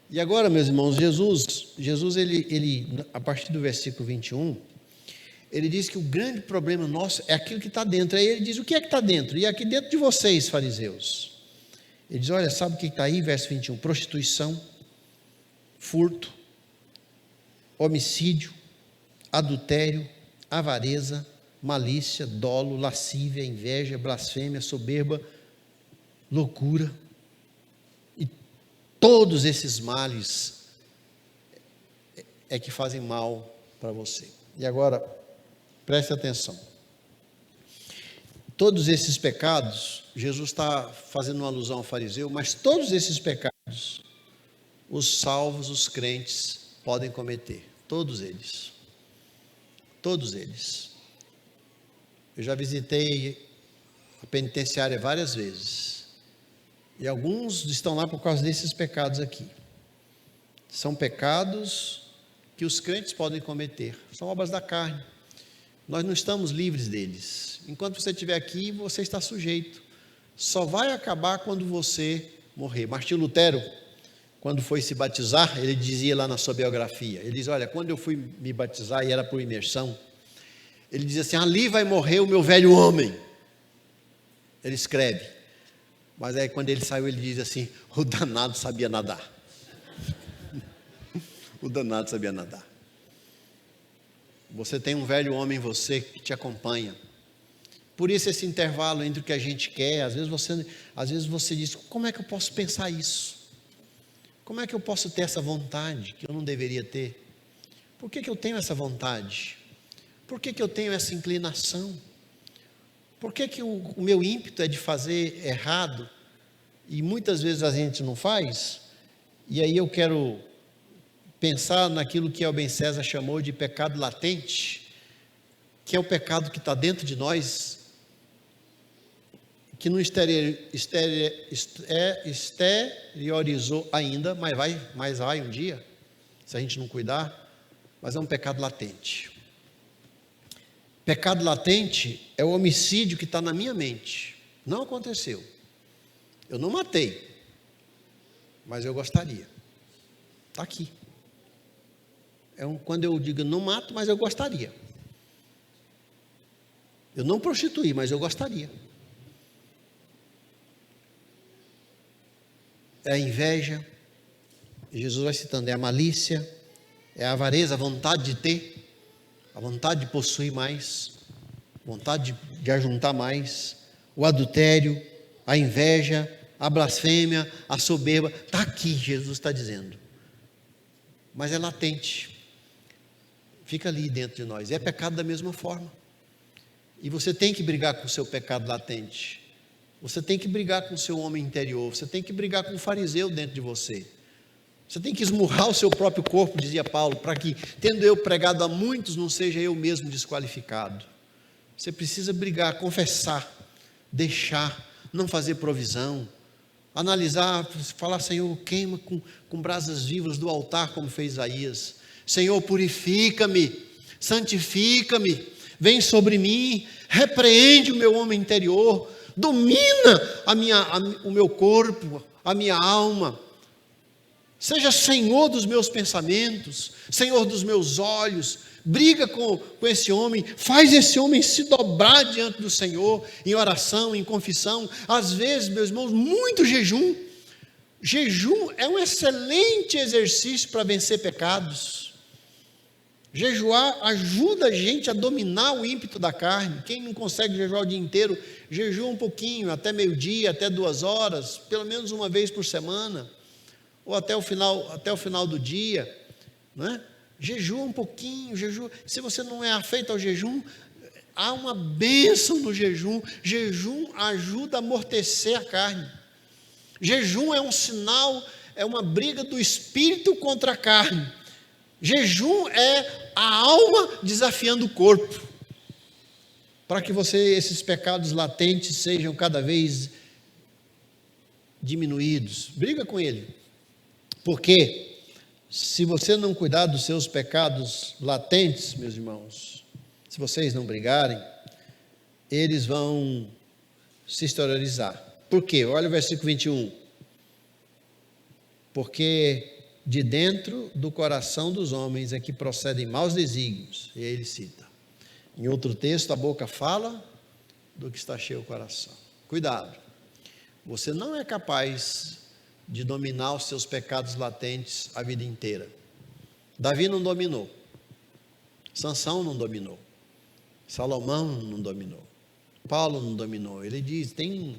E agora, meus irmãos, Jesus ele, a partir do versículo 21, ele diz que o grande problema nosso é aquilo que está dentro. Aí ele diz, o que é que está dentro? E aqui dentro de vocês, fariseus. Ele diz, olha, sabe o que está aí? Verso 21, prostituição, furto, homicídio, adultério, avareza, malícia, dolo, lascívia, inveja, blasfêmia, soberba, loucura. E todos esses males é que fazem mal para você. E agora, preste atenção. Todos esses pecados, Jesus está fazendo uma alusão ao fariseu, mas todos esses pecados, os salvos, os crentes, podem cometer. Todos eles. Todos eles. Eu já visitei a penitenciária várias vezes. E alguns estão lá por causa desses pecados aqui. São pecados que os crentes podem cometer. São obras da carne. Nós não estamos livres deles. Enquanto você estiver aqui, você está sujeito. Só vai acabar quando você morrer. Martinho Lutero, quando foi se batizar, ele dizia lá na sua biografia, ele diz, olha, quando eu fui me batizar e era por imersão, ele dizia assim, ali vai morrer o meu velho homem. Ele escreve. Mas aí quando ele saiu, ele diz assim, o danado sabia nadar. O danado sabia nadar. Você tem um velho homem em você que te acompanha. Por isso esse intervalo entre o que a gente quer, às vezes você diz, como é que eu posso pensar isso? Como é que eu posso ter essa vontade que eu não deveria ter? Por que eu tenho essa vontade? Por que eu tenho essa inclinação? Por que o meu ímpeto é de fazer errado? E muitas vezes a gente não faz. E aí eu quero pensar naquilo que Albem César chamou de pecado latente, que é o pecado que está dentro de nós, que não exteriorizou ainda, mas vai um dia, se a gente não cuidar, mas é um pecado latente. Pecado latente é o homicídio que está na minha mente. Não aconteceu. Eu não matei, mas eu gostaria. Está aqui. Quando eu digo não mato, mas eu gostaria. Eu não prostituí, mas eu gostaria. É a inveja, Jesus vai citando, é a malícia, é a avareza, a vontade de ter, a vontade de possuir mais, vontade de ajuntar mais, o adultério, a inveja, a blasfêmia, a soberba, está aqui, Jesus está dizendo. Mas é latente, fica ali dentro de nós, é pecado da mesma forma. E você tem que brigar com o seu pecado latente. Você tem que brigar com o seu homem interior. Você tem que brigar com o fariseu dentro de você. Você tem que esmurrar o seu próprio corpo, dizia Paulo, para que, tendo eu pregado a muitos, não seja eu mesmo desqualificado. Você precisa brigar, confessar, deixar, não fazer provisão, analisar, falar, Senhor, queima com brasas vivas do altar, como fez Isaías. Senhor, purifica-me, santifica-me, vem sobre mim, repreende o meu homem interior, domina o meu corpo, a minha alma, seja Senhor dos meus pensamentos, Senhor dos meus olhos, briga com esse homem, faz esse homem se dobrar diante do Senhor, em oração, em confissão, às vezes, meus irmãos, muito jejum. Jejum é um excelente exercício para vencer pecados. Jejuar ajuda a gente a dominar o ímpeto da carne. Quem não consegue jejuar o dia inteiro, jejua um pouquinho, até meio-dia, até 2 horas, pelo menos uma vez por semana, ou até o final do dia, não é? Jejua um pouquinho, jejua. Se você não é afeito ao jejum, há uma bênção no jejum. Jejum ajuda a amortecer a carne. Jejum é um sinal, é uma briga do espírito contra a carne. Jejum é a alma desafiando o corpo, para que esses pecados latentes sejam cada vez diminuídos. Briga com ele, porque se você não cuidar dos seus pecados latentes, meus irmãos, se vocês não brigarem, eles vão se exteriorizar. Por quê? Olha o versículo 21. Porque de dentro do coração dos homens é que procedem maus desígnios. E aí ele cita. Em outro texto, a boca fala do que está cheio o coração. Cuidado. Você não é capaz de dominar os seus pecados latentes a vida inteira. Davi não dominou. Sansão não dominou. Salomão não dominou. Paulo não dominou. Ele diz, tem um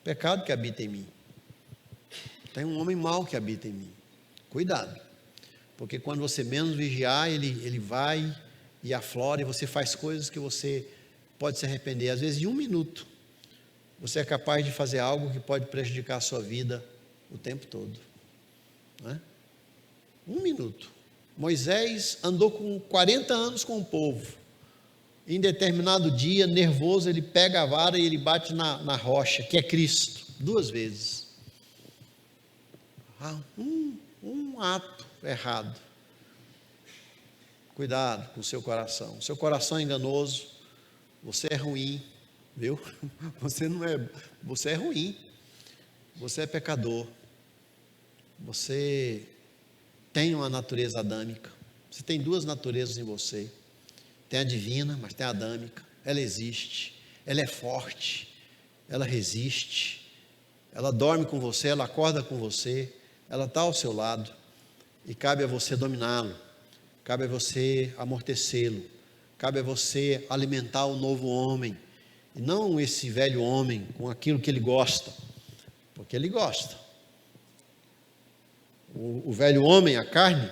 pecado que habita em mim. Tem um homem mau que habita em mim. Cuidado. Porque quando você menos vigiar, ele vai e aflora, e você faz coisas que você pode se arrepender. Às vezes, em 1 minuto, você é capaz de fazer algo que pode prejudicar a sua vida o tempo todo. Não é? 1 minuto. Moisés andou com 40 anos com o povo. Em determinado dia, nervoso, ele pega a vara e ele bate na rocha, que é Cristo, 2 vezes. Um ato errado. Cuidado com o seu coração. Seu coração é enganoso. Você é ruim, viu? Você é ruim. Você é pecador. Você tem uma natureza adâmica. Você tem 2 naturezas em você. Tem a divina, mas tem a adâmica. Ela existe. Ela é forte. Ela resiste. Ela dorme com você, ela acorda com você. Ela está ao seu lado. E cabe a você dominá-lo. Cabe a você amortecê-lo. Cabe a você alimentar o novo homem. E não esse velho homem com aquilo que ele gosta. Porque ele gosta. O velho homem, a carne,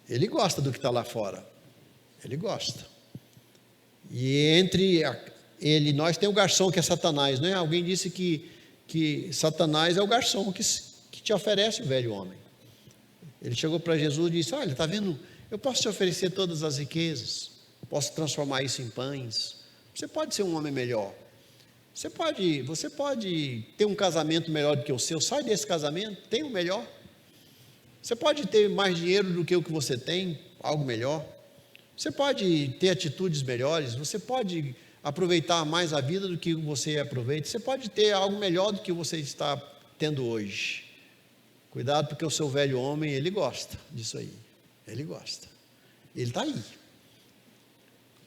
ele gosta do que está lá fora. Ele gosta. E entre ele e nós tem o garçom que é Satanás, não é? Alguém disse que Satanás é o garçom que te oferece o velho homem. Ele chegou para Jesus e disse, olha, está vendo, eu posso te oferecer todas as riquezas, posso transformar isso em pães, você pode ser um homem melhor, você pode ter um casamento melhor do que o seu, sai desse casamento, tem o melhor, você pode ter mais dinheiro do que o que você tem, algo melhor, você pode ter atitudes melhores, você pode aproveitar mais a vida do que você aproveita, você pode ter algo melhor do que você está tendo hoje. Cuidado, porque o seu velho homem, ele gosta disso aí. Ele gosta. Ele está aí.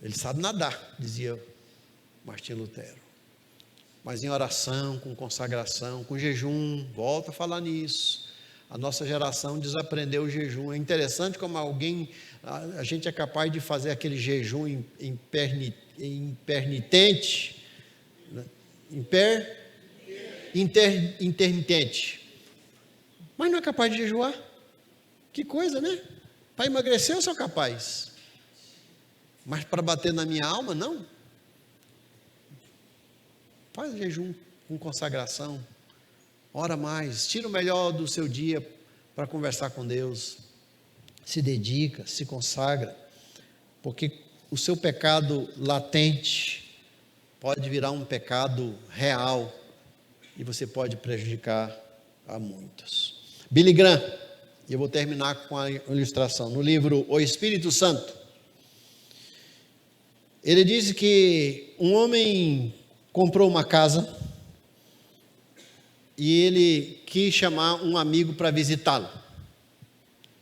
Ele sabe nadar, dizia Martim Lutero. Mas em oração, com consagração, com jejum, volta a falar nisso. A nossa geração desaprendeu o jejum. É interessante como a gente é capaz de fazer aquele jejum intermitente, né? Intermitente. Mas não é capaz de jejuar. Que coisa, né? Para emagrecer eu sou capaz. Mas para bater na minha alma, não. Faz jejum com consagração. Ora mais. Tira o melhor do seu dia para conversar com Deus. Se dedica, se consagra. Porque o seu pecado latente pode virar um pecado real. E você pode prejudicar a muitos. Billy Graham, e eu vou terminar com a ilustração, no livro O Espírito Santo, ele diz que um homem comprou uma casa e ele quis chamar um amigo para visitá-lo,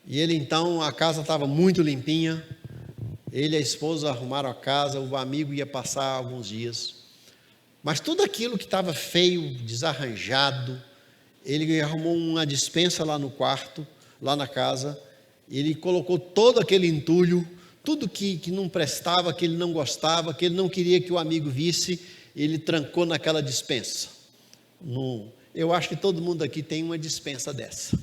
e ele então, a casa estava muito limpinha, ele e a esposa arrumaram a casa, o amigo ia passar alguns dias, mas tudo aquilo que estava feio, desarranjado, ele arrumou uma despensa lá no quarto, lá na casa, ele colocou todo aquele entulho, tudo que não prestava, que ele não gostava, que ele não queria que o amigo visse, ele trancou naquela despensa. Eu acho que todo mundo aqui tem uma despensa dessa.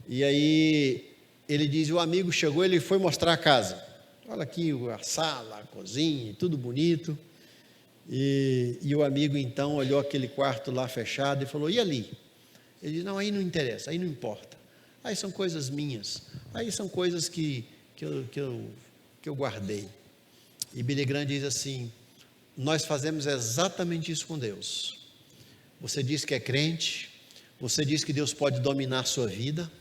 E aí, ele diz, o amigo chegou, ele foi mostrar a casa. Olha aqui a sala, a cozinha, tudo bonito. E o amigo então olhou aquele quarto lá fechado e falou, e ali? Ele disse, não, aí não interessa, aí não importa. Aí são coisas minhas, aí são coisas que eu guardei. E Billy Graham diz assim, nós fazemos exatamente isso com Deus. Você diz que é crente, você diz que Deus pode dominar a sua vida,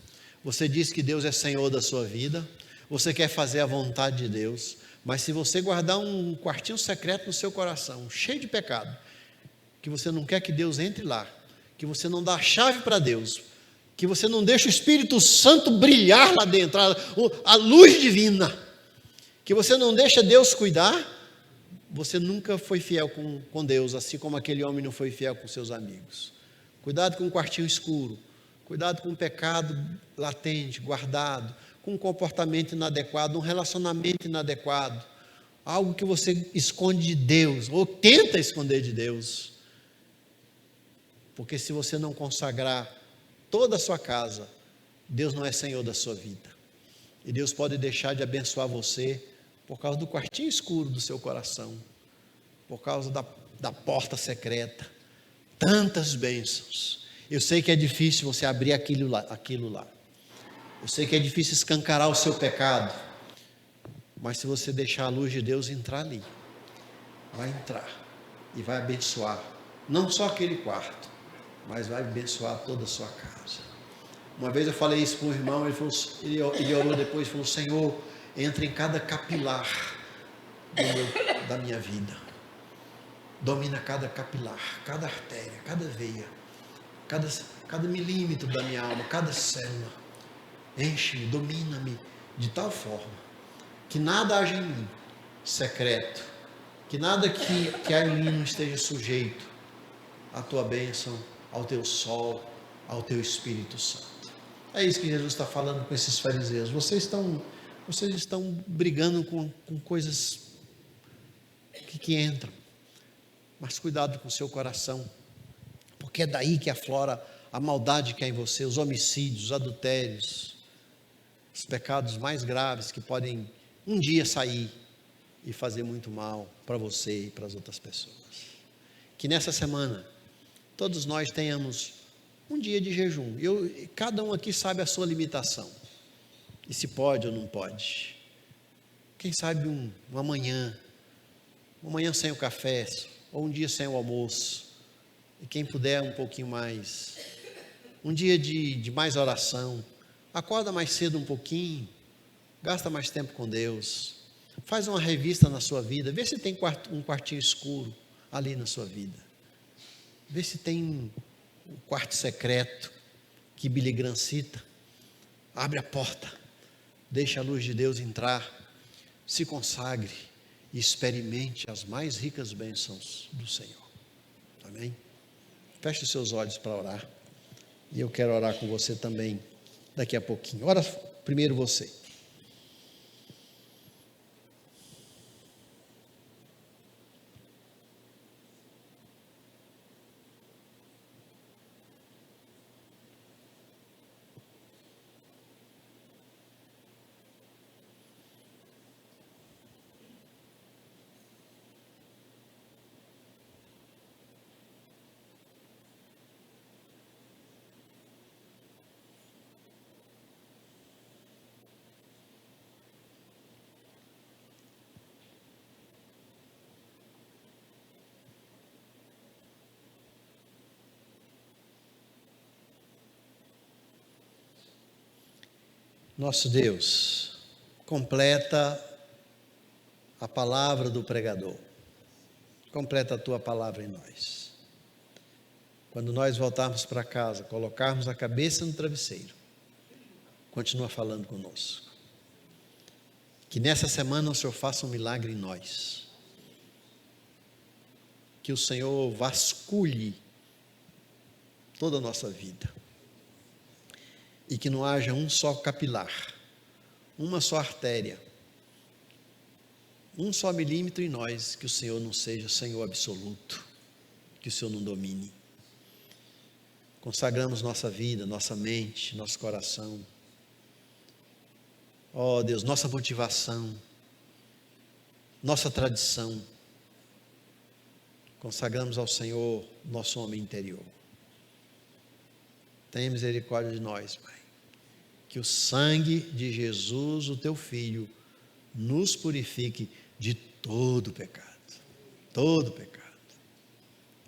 você diz que Deus é Senhor da sua vida, você quer fazer a vontade de Deus, mas se você guardar um quartinho secreto no seu coração, cheio de pecado, que você não quer que Deus entre lá, que você não dá a chave para Deus, que você não deixa o Espírito Santo brilhar lá dentro, a luz divina, que você não deixa Deus cuidar, você nunca foi fiel com Deus, assim como aquele homem não foi fiel com seus amigos. Cuidado com o quartinho escuro, cuidado com o pecado latente, guardado, com um comportamento inadequado, um relacionamento inadequado, algo que você esconde de Deus, ou tenta esconder de Deus. Porque se você não consagrar toda a sua casa, Deus não é Senhor da sua vida. E Deus pode deixar de abençoar você por causa do quartinho escuro do seu coração, por causa da porta secreta. Tantas bênçãos. Eu sei que é difícil você abrir aquilo lá. Eu sei que é difícil escancarar o seu pecado. Mas se você deixar a luz de Deus entrar ali, vai entrar e vai abençoar, não só aquele quarto, mas vai abençoar toda a sua casa. Uma vez eu falei isso para um irmão, ele orou depois e falou: Senhor, entra em cada capilar da minha vida, domina cada capilar, cada artéria, cada veia, cada milímetro da minha alma, cada célula, enche-me, domina-me de tal forma que nada haja em mim secreto, que nada que há em mim não esteja sujeito à tua bênção, ao teu sol, ao teu Espírito Santo. É isso que Jesus está falando com esses fariseus. Vocês estão brigando com coisas que entram, mas cuidado com o seu coração, porque é daí que aflora a maldade que há em você, os homicídios, os adultérios, os pecados mais graves que podem um dia sair e fazer muito mal para você e para as outras pessoas. Que nessa semana todos nós tenhamos um dia de jejum. Cada um aqui sabe a sua limitação, e se pode ou não pode. Quem sabe uma manhã sem o café, ou um dia sem o almoço, e quem puder um pouquinho mais, um dia de mais oração, acorda mais cedo um pouquinho, gasta mais tempo com Deus, faz uma revista na sua vida, vê se tem um quartinho escuro ali na sua vida, vê se tem um quarto secreto que Billy Graham cita. Abre a porta, deixa a luz de Deus entrar, se consagre e experimente as mais ricas bênçãos do Senhor. Amém? Feche os seus olhos para orar, e eu quero orar com você também daqui a pouquinho. Ora primeiro você. Nosso Deus, completa a palavra do pregador, completa a tua palavra em nós. Quando nós voltarmos para casa, colocarmos a cabeça no travesseiro, continua falando conosco. Que nessa semana o Senhor faça um milagre em nós, que o Senhor vasculhe toda a nossa vida, e que não haja um só capilar, uma só artéria, um só milímetro em nós, que o Senhor não seja Senhor absoluto, que o Senhor não domine. Consagramos nossa vida, nossa mente, nosso coração, ó Deus, nossa motivação, nossa tradição, consagramos ao Senhor nosso homem interior. Tenha misericórdia de nós, Pai. Que o sangue de Jesus, o teu Filho, nos purifique de todo pecado. Todo pecado.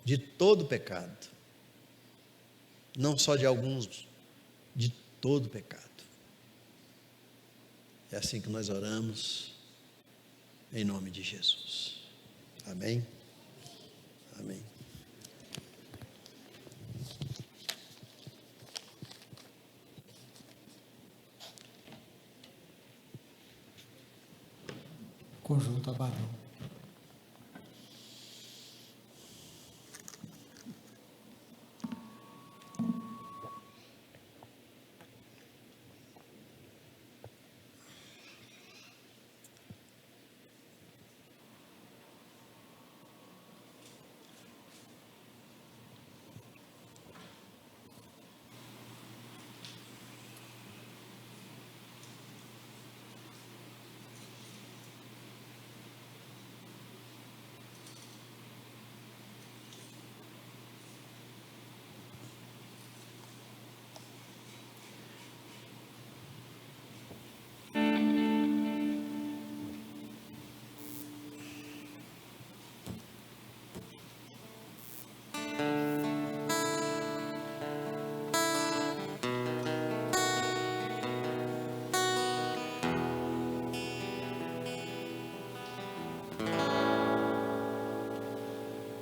De todo pecado. Não só de alguns, de todo pecado. É assim que nós oramos, em nome de Jesus. Amém? Amém. conjunto Abaddon.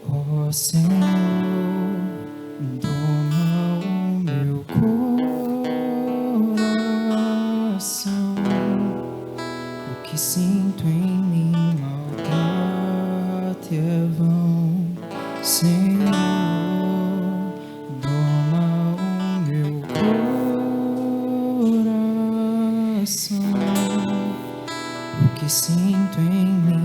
Ó Senhor, doma o meu coração, o que sinto em mim maltrate é vão. Senhor, doma o meu coração, o que sinto em mim